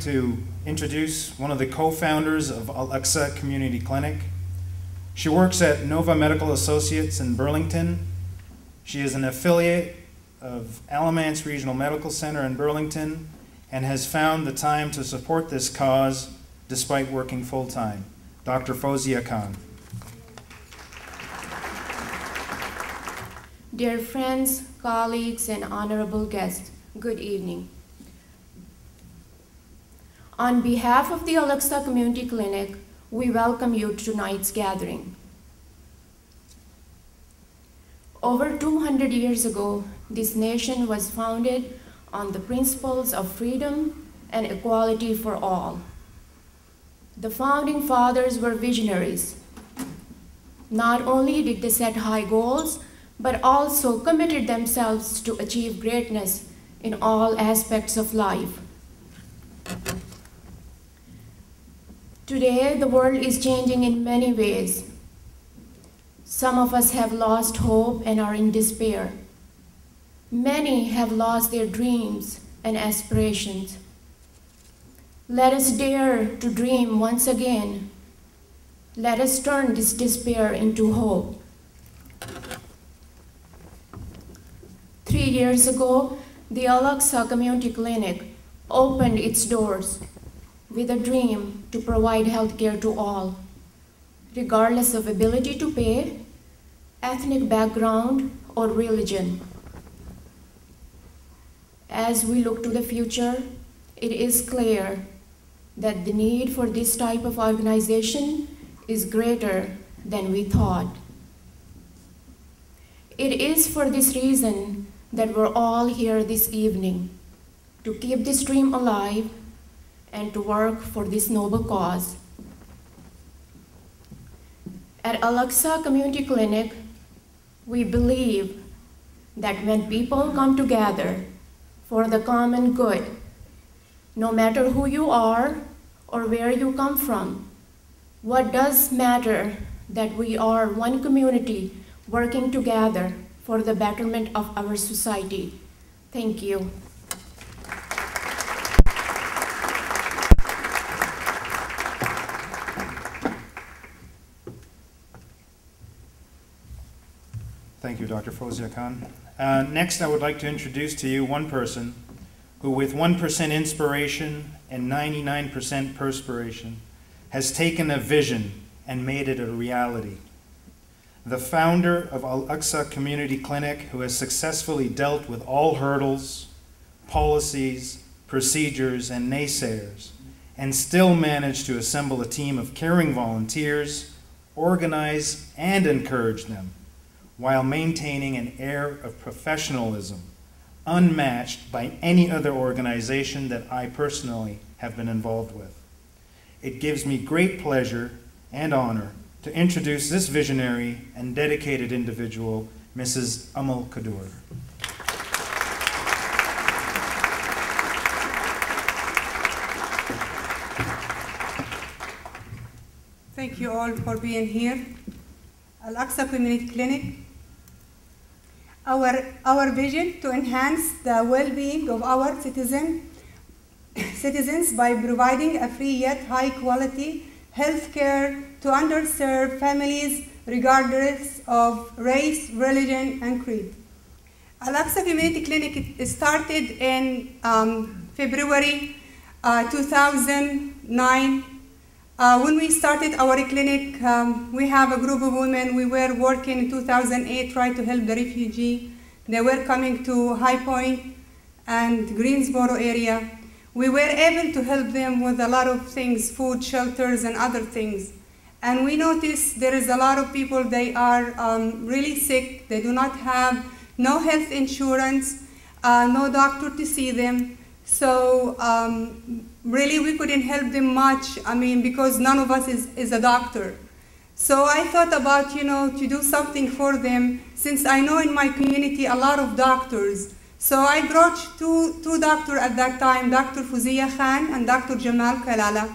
to introduce one of the co-founders of Al-Aqsa Community Clinic. She works at Nova Medical Associates in Burlington. She is an affiliate of Alamance Regional Medical Center in Burlington and has found the time to support this cause despite working full-time. Dr. Fozia Khan. Dear friends, colleagues, and honorable guests, good evening. On behalf of the Al-Aqsa Community Clinic, we welcome you to tonight's gathering. Over 200 years ago, this nation was founded on the principles of freedom and equality for all. The founding fathers were visionaries. Not only did they set high goals, but also committed themselves to achieve greatness in all aspects of life. Today, the world is changing in many ways. Some of us have lost hope and are in despair. Many have lost their dreams and aspirations. Let us dare to dream once again. Let us turn this despair into hope. 3 years ago, the Al-Aqsa Community Clinic opened its doors with a dream to provide health care to all, regardless of ability to pay, ethnic background, or religion. As we look to the future, it is clear that the need for this type of organization is greater than we thought. It is for this reason that we're all here this evening, to keep this dream alive and to work for this noble cause. At Al-Aqsa Community Clinic, we believe that when people come together for the common good, no matter who you are or where you come from, what does matter that we are one community working together for the betterment of our society. Thank you. Thank you, Dr. Fozia Khan. Next, I would like to introduce to you one person who, with 1% inspiration and 99% perspiration, has taken a vision and made it a reality. The founder of Al-Aqsa Community Clinic, who has successfully dealt with all hurdles, policies, procedures, and naysayers, and still managed to assemble a team of caring volunteers, organize and encourage them, while maintaining an air of professionalism unmatched by any other organization that I personally have been involved with. It gives me great pleasure and honor to introduce this visionary and dedicated individual, Mrs. Amal Khdour. Thank you all for being here. Al-Aqsa Community Clinic. Our vision to enhance the well-being of our citizens by providing a free yet high-quality health care to underserved families regardless of race, religion, and creed. Al-Aqsa Community Clinic started in February 2009. When we started our clinic, we have a group of women. We were working in 2008, trying to help the refugee. They were coming to High Point and Greensboro area. We were able to help them with a lot of things, food, shelters, and other things. And we noticed there is a lot of people, they are really sick. They do not have no health insurance, no doctor to see them. So really we couldn't help them much, because none of us is a doctor. So I thought about, to do something for them, since I know in my community a lot of doctors. So I brought two doctors at that time, Dr. Fozia Khan and Dr. Jamal Kalala.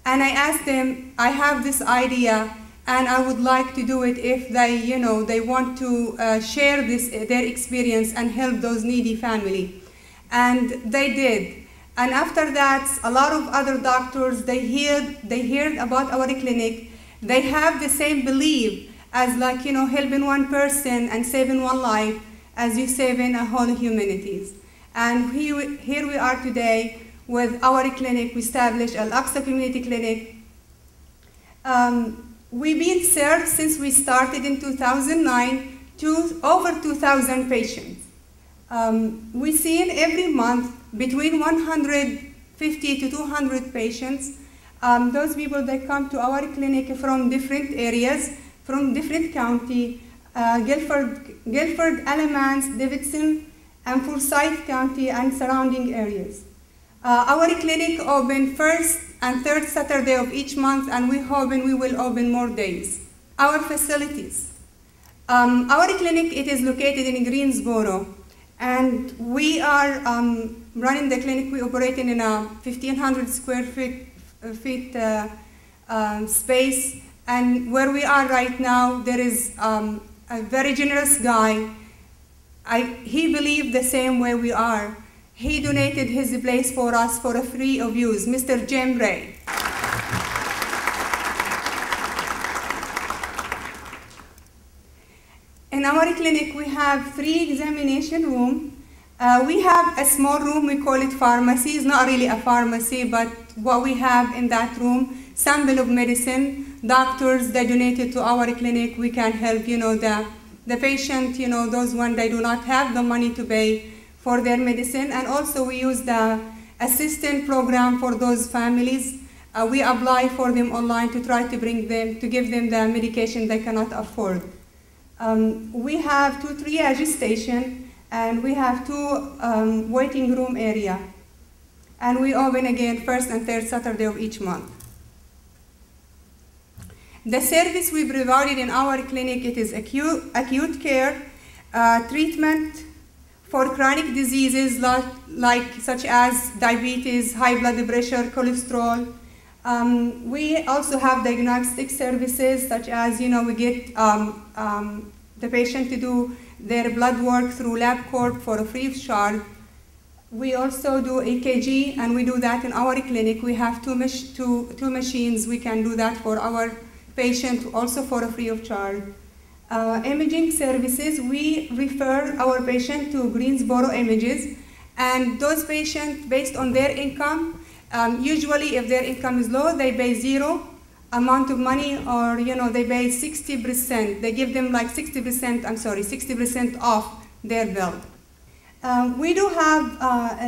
And I asked them, I have this idea and I would like to do it if they want to share their experience and help those needy family. And they did. And after that, a lot of other doctors, they heard about our clinic. They have the same belief as like, helping one person and saving one life as you saving a whole humanities. And here we are today with our clinic. We established Al-Aqsa Community Clinic. We've been served since we started in 2009 to over 2,000 patients. We see every month between 150 to 200 patients. Those people, they come to our clinic from different areas, from different county, Guilford, Alamance, Davidson, and Forsyth County and surrounding areas. Our clinic open first and third Saturday of each month, and we will open more days. Our facilities. Our clinic, it is located in Greensboro, and we are running the clinic. We operate in a 1,500 square feet space, and where we are right now, there is a very generous guy. He believed the same way we are. He donated his place for us for a free of use, Mr. Jim Ray. In our clinic, we have 3 examination rooms. We have a small room, we call it pharmacy. It's not really a pharmacy, but what we have in that room, sample of medicine, doctors that donated to our clinic. We can help, the patient, those ones they do not have the money to pay for their medicine. And also we use the assistant program for those families. We apply for them online to try to give them the medication they cannot afford. We have 2 triage stations, and we have 2 waiting room area. And we open again first and third Saturday of each month. The service we provided in our clinic, it is acute care, treatment for chronic diseases such as diabetes, high blood pressure, cholesterol. We also have diagnostic services such as, we get the patient to do their blood work through LabCorp for a free of charge. We also do EKG, and we do that in our clinic. We have two machines. We can do that for our patient also for a free of charge. Imaging services, we refer our patient to Greensboro Images, and those patients, based on their income, usually if their income is low, they pay 0 amount of money, or they pay 60%. They give them like 60% off their bill. We do have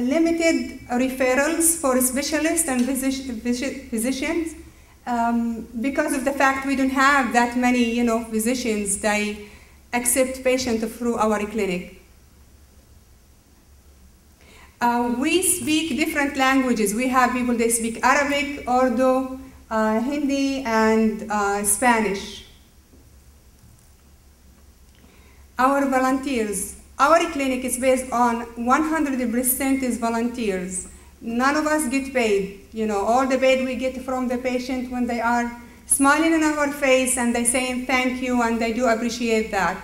limited referrals for specialists and physicians because of the fact we don't have that many physicians. They accept patients through our clinic. We speak different languages. We have people that speak Arabic, Urdu, Hindi, and Spanish. Our volunteers. Our clinic is based on 100% is volunteers. None of us get paid. All the paid we get from the patient when they are smiling in our face and they saying thank you, and they do appreciate that.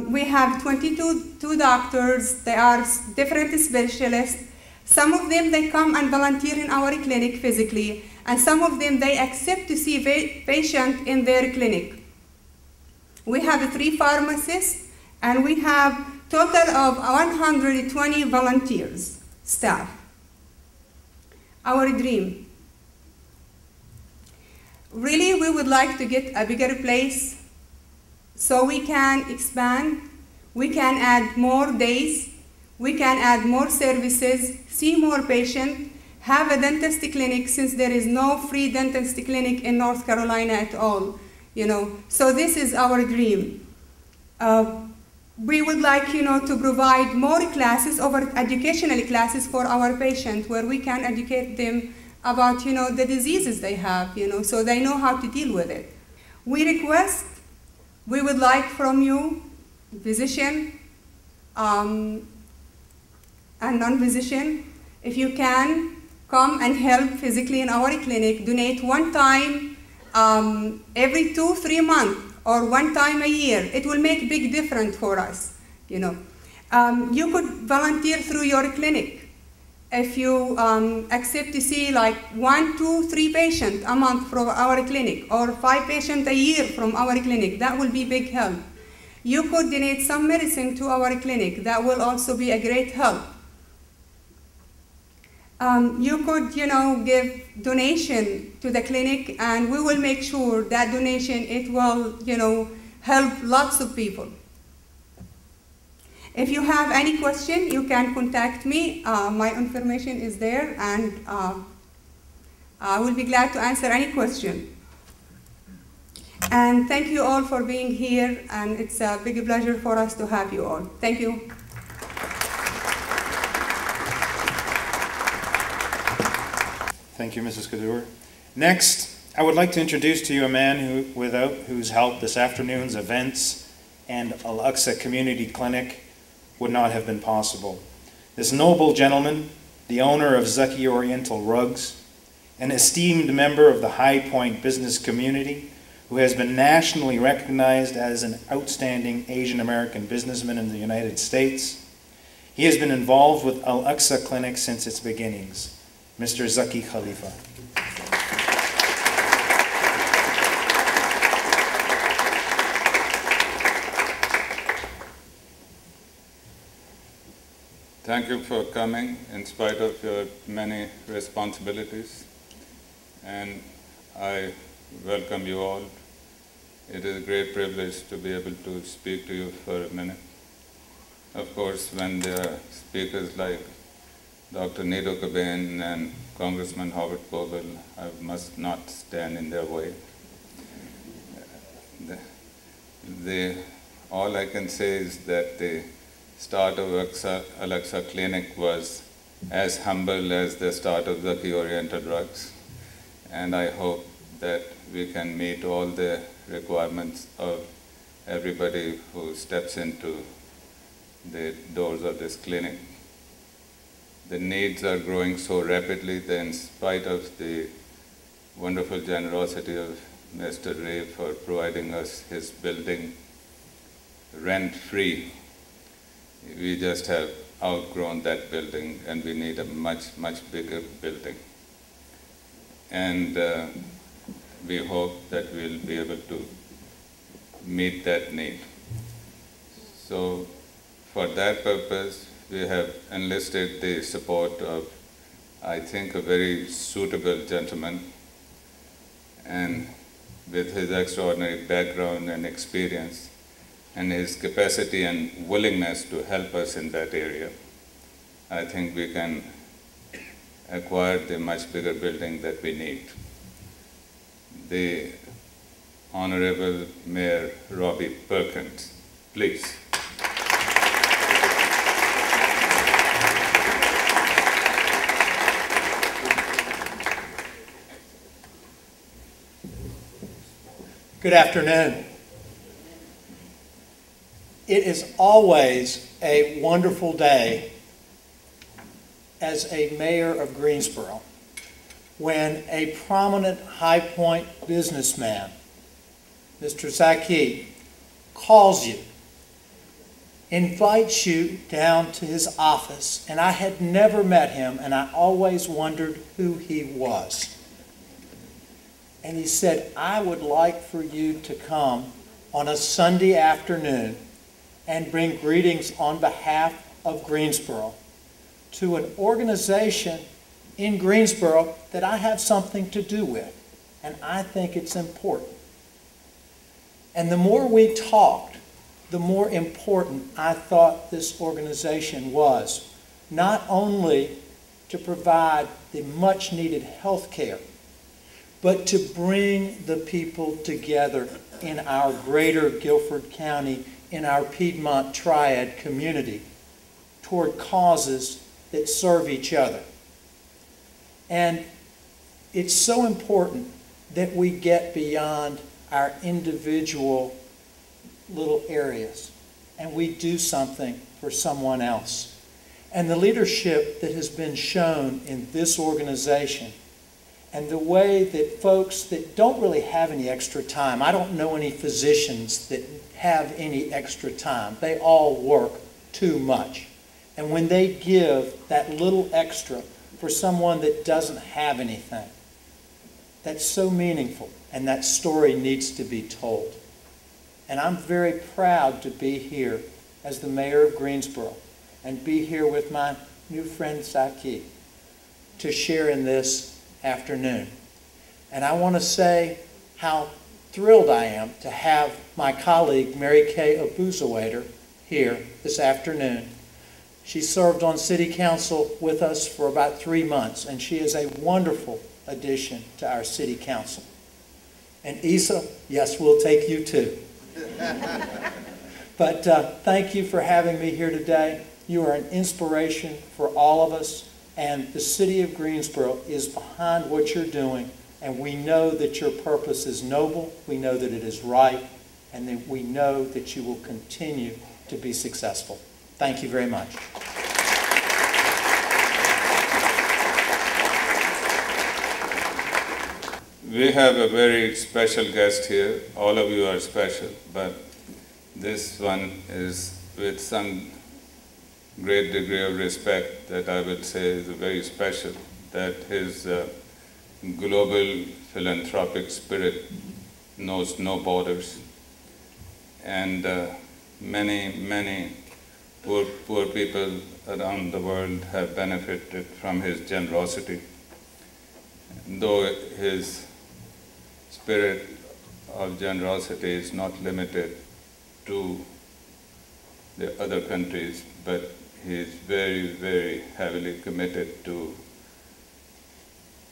We have 22 doctors. They are different specialists. Some of them, they come and volunteer in our clinic physically, and some of them, they accept to see patients in their clinic. We have 3 pharmacists, and we have total of 120 volunteers, staff. Our dream. Really, we would like to get a bigger place so we can expand, we can add more days, we can add more services, see more patients, have a dentist clinic, since there is no free dentist clinic in North Carolina at all. So this is our dream. We would like, to provide more classes, educational classes for our patients, where we can educate them about, the diseases they have, so they know how to deal with it. We would like from you, physician and non-physician, if you can come and help physically in our clinic, donate one time every 2-3 months, or one time a year. It will make a big difference for us. You could volunteer through your clinic. if you accept to see like 1, 2, 3 patients a month from our clinic, or 5 patients a year from our clinic, that will be big help. You could donate some medicine to our clinic. That will also be a great help. You could, give donation to the clinic, and we will make sure that donation, it will, help lots of people. If you have any question, you can contact me. My information is there, and I will be glad to answer any question. And thank you all for being here, and it's a big pleasure for us to have you all. Thank you. Thank you, Mrs. Khdour. Next, I would like to introduce to you a man without whose help this afternoon's events and Al-Aqsa Community Clinic would not have been possible. This noble gentleman, the owner of Zaki Oriental Rugs, an esteemed member of the High Point business community, who has been nationally recognized as an outstanding Asian American businessman in the United States. He has been involved with Al-Aqsa Clinic since its beginnings. Mr. Zaki Khalifa. Thank you for coming in spite of your many responsibilities, and I welcome you all. It is a great privilege to be able to speak to you for a minute. Of course, when there are speakers like Dr. Nido Kabain and Congressman Coble, I must not stand in their way. All I can say is that the start of Al-Aqsa Clinic was as humble as the start of Zaki Oriental Drugs, and I hope that we can meet all the requirements of everybody who steps into the doors of this clinic. The needs are growing so rapidly that in spite of the wonderful generosity of Mr. Ray for providing us his building rent-free, we just have outgrown that building, and we need a much, much bigger building. And we hope that we'll be able to meet that need. So for that purpose, we have enlisted the support of, I think, a very suitable gentleman, and with his extraordinary background and experience, and his capacity and willingness to help us in that area, I think we can acquire the much bigger building that we need. The Honorable Mayor Robbie Perkins, please. Good afternoon. It is always a wonderful day as a mayor of Greensboro when a prominent High Point businessman, Mr. Zaki, calls you, invites you down to his office, and I had never met him, and I always wondered who he was. And he said, I would like for you to come on a Sunday afternoon and bring greetings on behalf of Greensboro to an organization in Greensboro that I have something to do with, and I think it's important. And the more we talked, the more important I thought this organization was, not only to provide the much needed health care, but to bring the people together in our greater Guilford County, in our Piedmont Triad community, toward causes that serve each other. And it's so important that we get beyond our individual little areas and we do something for someone else. And the leadership that has been shown in this organization, and the way that folks that don't really have any extra time, I don't know any physicians that have any extra time. They all work too much. And when they give that little extra for someone that doesn't have anything, that's so meaningful, and that story needs to be told. And I'm very proud to be here as the mayor of Greensboro and be here with my new friend Zaki to share in this afternoon. And I want to say how thrilled I am to have my colleague Mary Kay Abuzawader here this afternoon. She served on City Council with us for about 3 months, and she is a wonderful addition to our City Council. And Isa, yes, we'll take you too. But thank you for having me here today. You are an inspiration for all of us, and the City of Greensboro is behind what you're doing, and we know that your purpose is noble, we know that it is right, and that we know that you will continue to be successful. Thank you very much. We have a very special guest here. All of you are special, but this one is with some great degree of respect that I would say is very special, that his global philanthropic spirit knows no borders. And many poor people around the world have benefited from his generosity. Though his spirit of generosity is not limited to the other countries, but he is very, very heavily committed to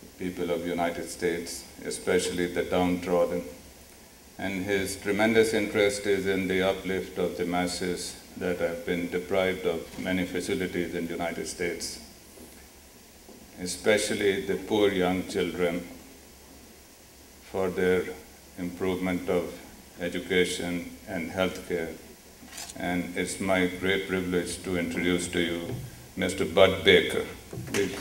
the people of the United States, especially the downtrodden. And his tremendous interest is in the uplift of the masses that have been deprived of many facilities in the United States, especially the poor young children, for their improvement of education and health care. And it's my great privilege to introduce to you Mr. Bud Baker. Please.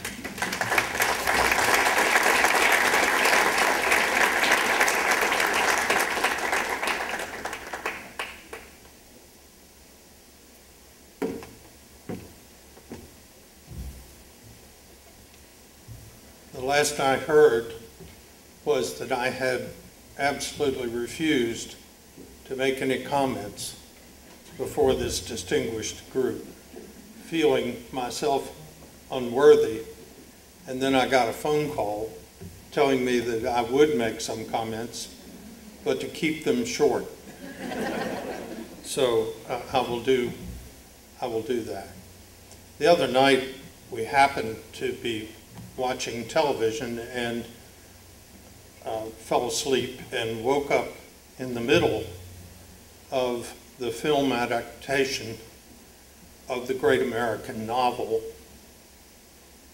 The last I heard was that I had absolutely refused to make any comments before this distinguished group, feeling myself unworthy. And then I got a phone call telling me that I would make some comments, but to keep them short. So I will do that. The other night we happened to be watching television and fell asleep and woke up in the middle of the film adaptation of the great American novel,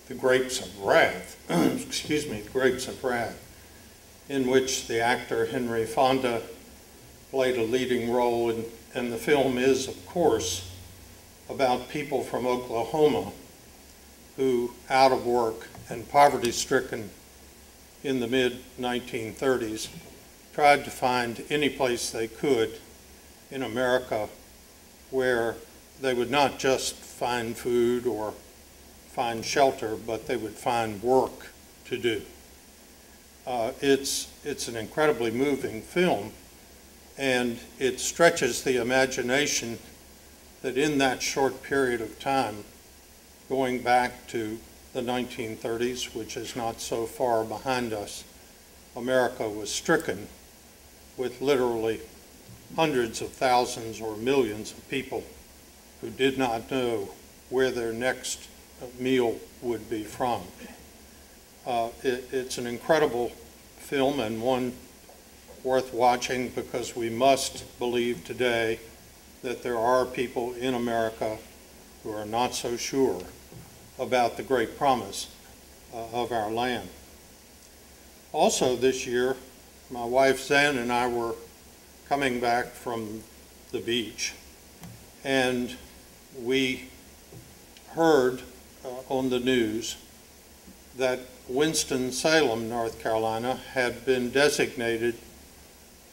The Grapes of Wrath, excuse me, Grapes of Wrath, in which the actor Henry Fonda played a leading role, and the film is, of course, about people from Oklahoma who, out of work and poverty-stricken in the mid-1930s, tried to find any place they could in America where they would not just find food or find shelter, but they would find work to do. It's an incredibly moving film, and it stretches the imagination that in that short period of time, going back to the 1930s, which is not so far behind us, America was stricken with literally hundreds of thousands or millions of people who did not know where their next meal would be from. It's an incredible film, and one worth watching, because we must believe today that there are people in America who are not so sure about the great promise of our land. Also this year, my wife Zen and I were coming back from the beach, and we heard on the news that Winston-Salem, North Carolina, had been designated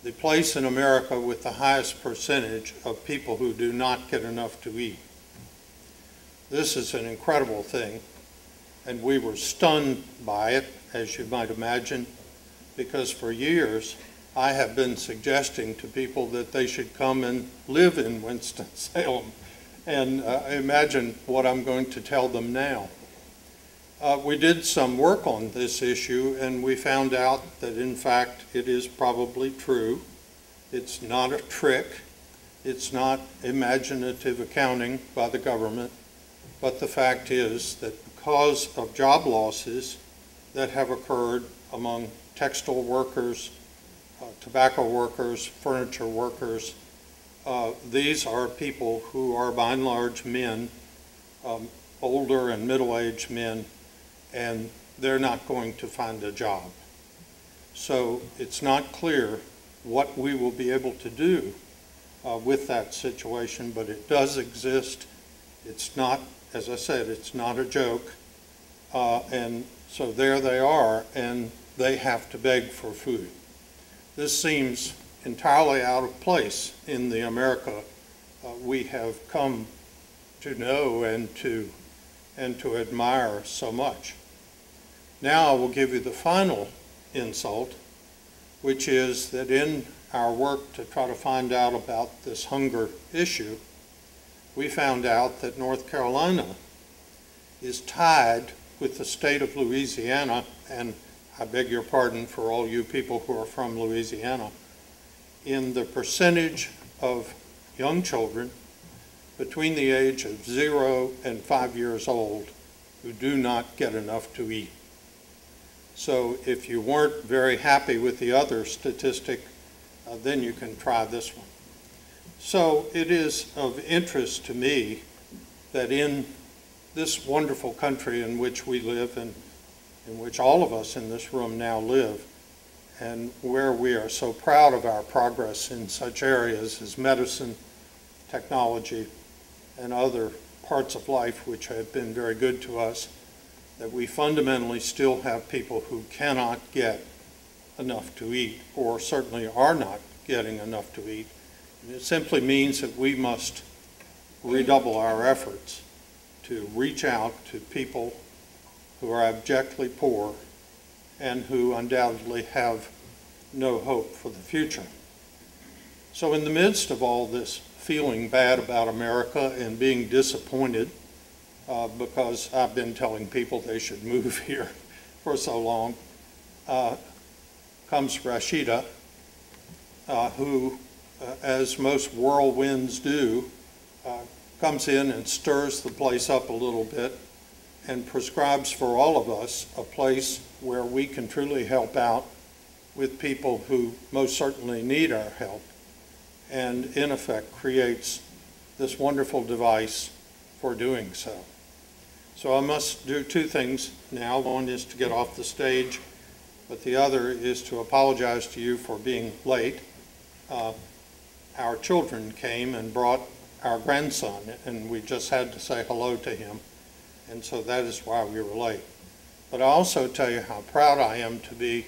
the place in America with the highest percentage of people who do not get enough to eat. This is an incredible thing, and we were stunned by it, as you might imagine, because for years I have been suggesting to people that they should come and live in Winston-Salem, and imagine what I'm going to tell them now. We did some work on this issue, and we found out that in fact it is probably true. It's not a trick. It's not imaginative accounting by the government. But the fact is that because of job losses that have occurred among textile workers, tobacco workers, furniture workers, these are people who are by and large men, older and middle-aged men, and they're not going to find a job. So it's not clear what we will be able to do with that situation, but it does exist. It's not, as I said, it's not a joke. And so there they are, and they have to beg for food. This seems entirely out of place in the America we have come to know and to admire so much. Now I will give you the final insult, which is that in our work to try to find out about this hunger issue, we found out that North Carolina is tied with the state of Louisiana, and I beg your pardon for all you people who are from Louisiana, in the percentage of young children between the age of 0 and 5 years old who do not get enough to eat. So if you weren't very happy with the other statistic, then you can try this one. So it is of interest to me that in this wonderful country in which we live and in which all of us in this room now live, and where we are so proud of our progress in such areas as medicine, technology, and other parts of life which have been very good to us, that we fundamentally still have people who cannot get enough to eat, or certainly are not getting enough to eat. And it simply means that we must redouble our efforts to reach out to people who are abjectly poor and who undoubtedly have no hope for the future. So in the midst of all this feeling bad about America and being disappointed because I've been telling people they should move here for so long, comes Rashida, who, as most whirlwinds do, comes in and stirs the place up a little bit and prescribes for all of us a place where we can truly help out with people who most certainly need our help, and in effect creates this wonderful device for doing so. So I must do two things now. One is to get off the stage, but the other is to apologize to you for being late. Our children came and brought our grandson, and we just had to say hello to him, and so that is why we were late. But I also tell you how proud I am to be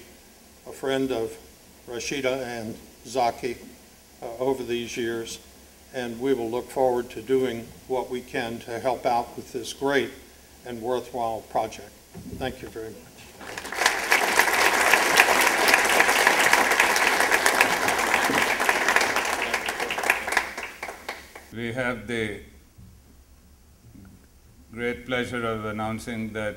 a friend of Rashida and Zaki over these years, and we will look forward to doing what we can to help out with this great and worthwhile project. Thank you very much. We have the great pleasure of announcing that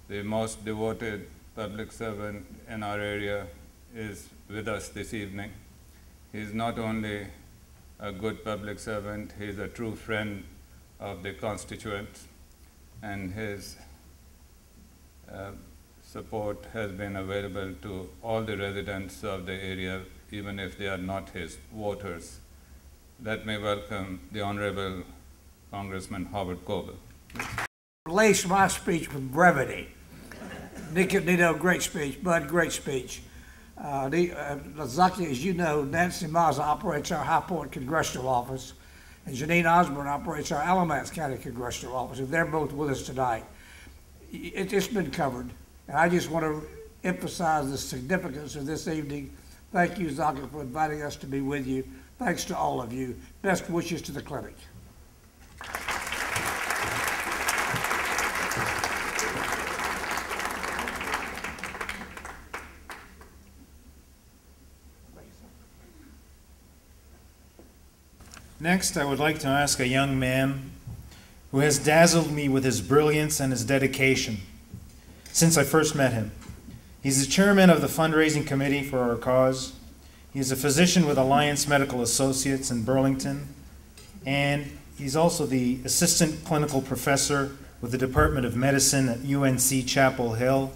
the most devoted public servant in our area is with us this evening. He's not only a good public servant, he's a true friend of the constituents, and his support has been available to all the residents of the area, even if they are not his voters. Let me welcome the Honorable Congressman Coble. Lace my speech with brevity. Nito, great speech. Bud, great speech. Zaki, as you know, Nancy Maza operates our High Point Congressional Office, and Janine Osborne operates our Alamance County Congressional Office, and they're both with us tonight. It's been covered, and I just want to emphasize the significance of this evening. Thank you, Zaki, for inviting us to be with you. Thanks to all of you. Best wishes to the clinic. Next, I would like to ask a young man who has dazzled me with his brilliance and his dedication since I first met him. He's the chairman of the fundraising committee for our cause. He is a physician with Alliance Medical Associates in Burlington, and he's also the assistant clinical professor with the Department of Medicine at UNC Chapel Hill,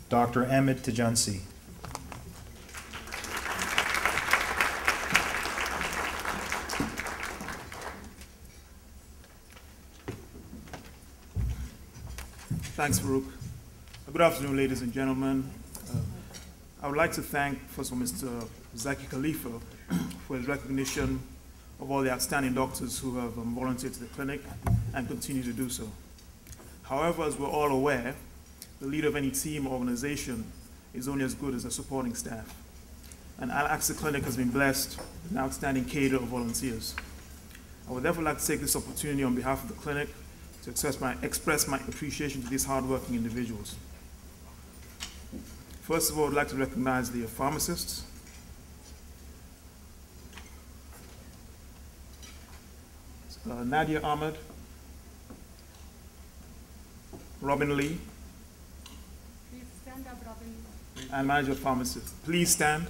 Dr. Ahmed Tejan-Sie. Thanks, Farooq. Good afternoon, ladies and gentlemen. I would like to thank, first of all, Mr. Zaki Khalifa for his recognition of all the outstanding doctors who have volunteered to the clinic and continue to do so. However, as we're all aware, the leader of any team or organization is only as good as the supporting staff. And Al-Aqsa Clinic has been blessed with an outstanding cadre of volunteers. I would therefore like to take this opportunity on behalf of the clinic to express my appreciation to these hardworking individuals. First of all, I'd like to recognize the pharmacists, Nadia Ahmed, Robin Lee, Please stand up, Robin. and manager of pharmacists. Please stand.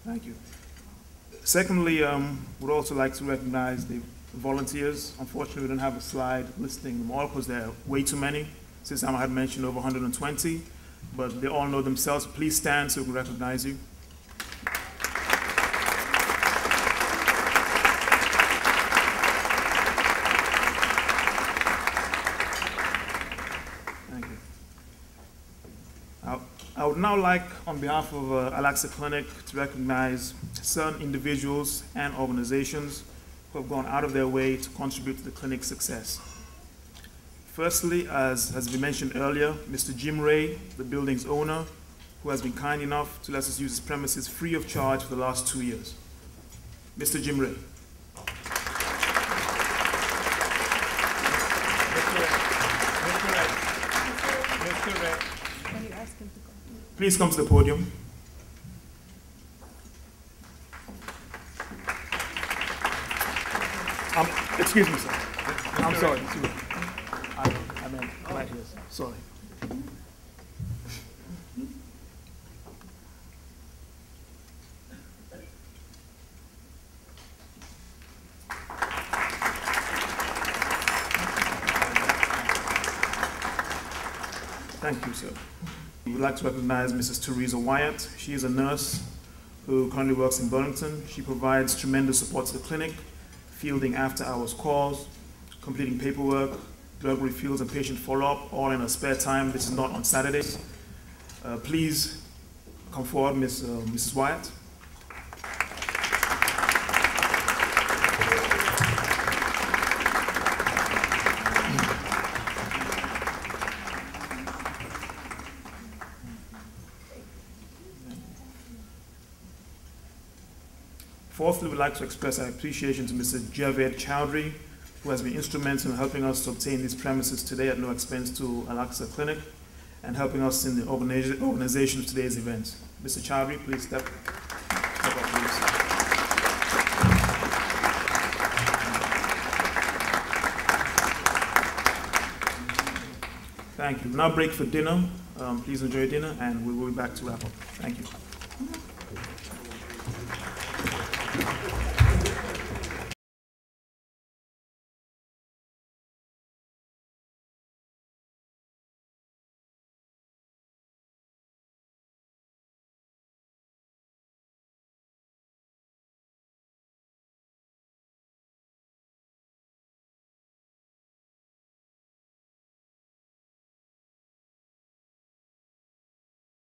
Thank you. Secondly, we'd also like to recognize the volunteers. Unfortunately, we don't have a slide listing them all because there are way too many. Since Amal had mentioned over 120, but they all know themselves. Please stand so we can recognize you. Thank you. I would now like, on behalf of Al-Aqsa Clinic, to recognize certain individuals and organizations who have gone out of their way to contribute to the clinic's success. Firstly, as has been mentioned earlier, Mr. Jim Ray, the building's owner, who has been kind enough to let us use his premises free of charge for the last 2 years. Mr. Jim Ray. Mr. Ray. Please come to the podium. Excuse me, sir. I'm sorry. I meant right here, sir. Sorry. Thank you, sir. We would like to recognize Mrs. Teresa Wyatt. She is a nurse who currently works in Burlington. She provides tremendous support to the clinic, fielding after-hours calls, completing paperwork, drug refills, and patient follow-up, all in her spare time. This is not on Saturdays. Please come forward, Mrs. Wyatt. Fourthly, we'd like to express our appreciation to Mr. Javed Chowdhury, who has been instrumental in helping us to obtain these premises today at no expense to Al-Aqsa Clinic and helping us in the organization of today's event. Mr. Chowdhury, please step up, please. Thank you. We'll now break for dinner. Please enjoy dinner, and we will be back to wrap up. Thank you.